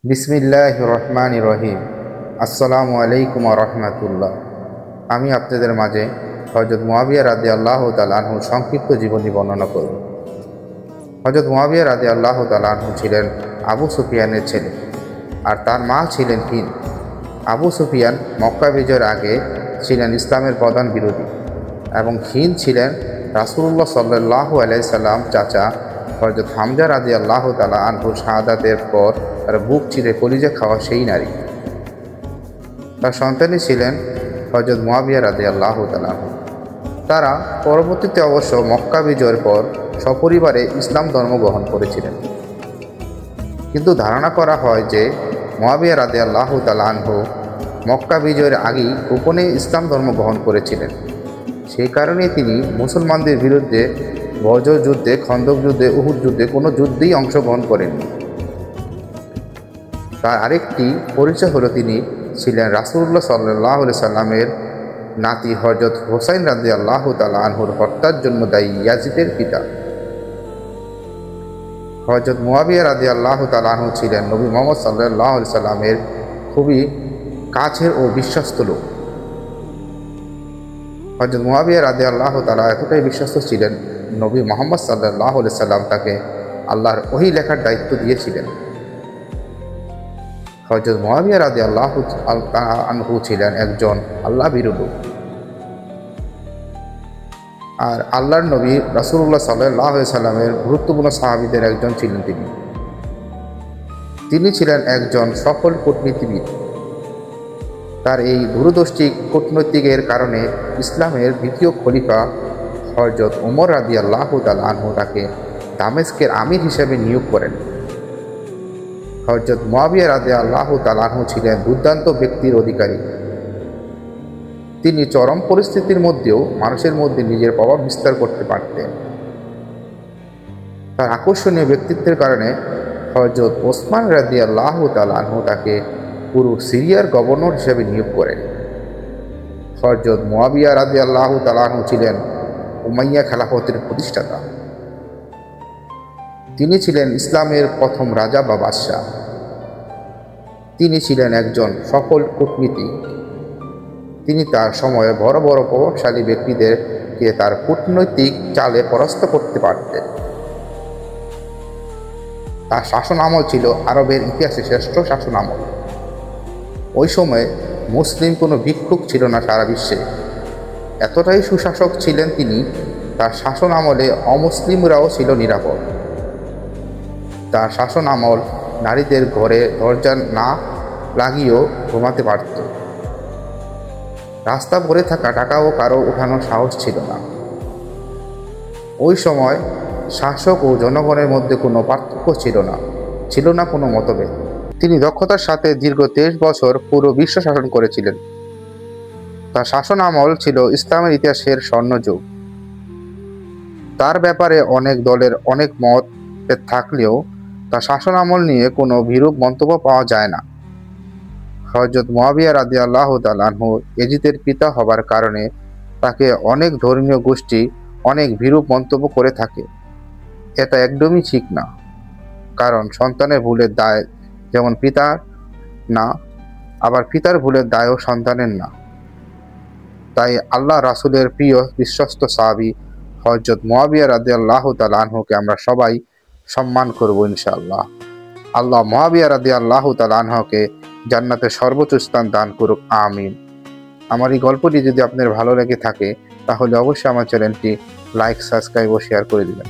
বিসমিল্লাহির রহমানির রহিম। আসসালামু আলাইকুম ওয়া রাহমাতুল্লাহ। আমি আপনাদের মাঝে হযরত মুআবিয়া রাদিয়াল্লাহু তাআলা আনহুর সংক্ষিপ্ত জীবনী বর্ণনা করব। হযরত মুআবিয়া রাদিয়াল্লাহু তাআলা আনহু ছিলেন আবু সুফিয়ানের ছেলে, আর তার মা ছিলেন হিন্দ। আবু সুফিয়ান মক্কা বিজয়ের আগে ছিলেন ইসলামের প্রধান বিরোধী, এবং হিন্দ ছিলেন রাসূলুল্লাহ সাল্লাল্লাহু আলাইহি সাল্লাম চাচা হযরত হামজা রাদিয়াল্লাহু তাআলা আনহুর শাহাদাতের পর তার বুক চিরে কলিজা খাওয়া সেই নারী। তার সন্তানই ছিলেন হযরত মুআবিয়া রাদিয়াল্লাহু তাআলা আনহু। তারা পরবর্তীতে অবশ্য মক্কা বিজয়ের পর সপরিবারে ইসলাম ধর্ম গ্রহণ করেছিলেন, কিন্তু ধারণা করা হয় যে মুআবিয়া রাদিয়াল্লাহু তাআলা আনহু মক্কা বিজয়ের আগেই গোপনে ইসলাম ধর্ম গ্রহণ করেছিলেন। সেই কারণেই তিনি মুসলমানদের বিরুদ্ধে বদর যুদ্ধে, খন্দক যুদ্ধে, উহুদ যুদ্ধে কোনো যুদ্ধেই অংশগ্রহণ করেননি। তার আরেকটি পরিচয় হলো তিনি ছিলেন রাসূলুল্লাহ সাল্লাল্লাহু আলাইহি সাল্লামের নাতি হযরত হুসাইন রাদিয়াল্লাহু তাআলা আনহুর হত্যার জন্য দায়ী ইয়াজিদের পিতা। হযরত মুআবিয়া রাদিয়াল্লাহু তাআলা আনহু ছিলেন নবী মুহাম্মদ সাল্লাল্লাহু আলাইহি সাল্লামের খুবই কাছের ও বিশ্বস্ত লোক। হযরত মুআবিয়া রাদিয়াল্লাহু তাআলা এতটাই বিশ্বস্ত ছিলেন, নবী মুহাম্মদ সাল্লাল্লাহু আলাইহি সাল্লাম তাকে আল্লাহর ওহী লেখার দায়িত্ব দিয়েছিলেন। হযরত মুআবিয়া রাদিয়াল্লাহু তাআলা আনহু ছিলেন একজন আল্লাহ ভীরু লোক, আর আল্লাহর নবী রাসূলুল্লাহ সাল্লাল্লাহু আলাইহি সাল্লামের গুরুত্বপূর্ণ সাহাবীদের একজন ছিলেন তিনি ছিলেন একজন সফল কূটনীতিবিদ। তার এই দূরদর্শী কূটনৈতিকের কারণে ইসলামের দ্বিতীয় খলিফা হযরত ওমর রাদিয়াল্লাহু তাআলা আনহু তাকে দামেস্কের আমির হিসেবে নিয়োগ করেন। হযরত মুআবিয়া রাদিয়াল্লাহু তাআলা আনহু ছিলেন দুর্দান্ত ব্যক্তির অধিকারী। তিনি চরম পরিস্থিতির মধ্যেও মানুষের মধ্যে নিজের প্রভাব বিস্তার করতে পারতেন। তার আকর্ষণীয় ব্যক্তিত্বের কারণে হযরত ওসমান রাদিয়াল্লাহু তাআলা আনহু তাকে পুরো সিরিয়ার গভর্নর হিসেবে নিয়োগ করেন। হযরত মুআবিয়া রাদিয়াল্লাহু তাআলা আনহু ছিলেন উমাইয়া খেলাফতের প্রতিষ্ঠাতা। তিনি ছিলেন ইসলামের প্রথম রাজা বা বাদশাহ। তিনি ছিলেন একজন সফল কূটনীতিক। তিনি তার সময়ে বড় বড় প্রভাবশালী ব্যক্তিদেরকে তার কূটনৈতিক চালে পরাস্ত করতে পারতেন। তার শাসন আমল ছিল আরবের ইতিহাসে শ্রেষ্ঠ শাসন আমল। ওই সময়ে মুসলিম কোনো ভিক্ষুক ছিল না সারা বিশ্বে। এতটাই সুশাসক ছিলেন তিনি, তার শাসন আমলে অমুসলিমরাও ছিল নিরাপদ। তার শাসন আমল নারীদের ঘরে দরজা না লাগিয়েও ঘুমাতে পারত। রাস্তা ভরে থাকা টাকাও কারো উঠানোর সাহস ছিল না। ওই সময় শাসক ও জনগণের মধ্যে কোনো পার্থক্য ছিল না কোনো মতভেদ। তিনি দক্ষতার সাথে দীর্ঘ 23 বছর পুরো বিশ্ব শাসন করেছিলেন। তার শাসন আমল ছিল ইসলামের ইতিহাসের স্বর্ণযুগ। তার ব্যাপারে অনেক দলের অনেক মত থাকলেও তার শাসন আমল নিয়ে কোনো বিরূপ মন্তব্য পাওয়া যায় না। হযরত মুআবিয়া রাদিয়াল্লাহু তাআলা আনহু ইয়াজিদের পিতা হবার কারণে তাকে অনেক ধর্মীয় গোষ্ঠী অনেক বিরূপ মন্তব্য করে থাকে। এটা একদমই ঠিক না, কারণ সন্তানের ভুলের দায় যেমন পিতার না, আবার পিতার ভুলের দায়ও সন্তানের না। তাই আল্লাহ রাসূলের প্রিয় বিশ্বস্ত সাহাবী হযরত মুআবিয়া রাদিয়াল্লাহু তাআলা আনহুকে আমরা সবাই সম্মান করব ইনশাআল্লাহ। আল্লাহ মুআবিয়া রাদিয়াল্লাহু তাআলা আনহুকে জান্নাতের সর্বোচ্চ স্থান দান করুক, আমিন। আমার এই গল্পটি যদি আপনার ভালো লেগে থাকে তাহলে অবশ্যই আমার চ্যানেলটি লাইক, সাবস্ক্রাইব ও শেয়ার করে দিবেন।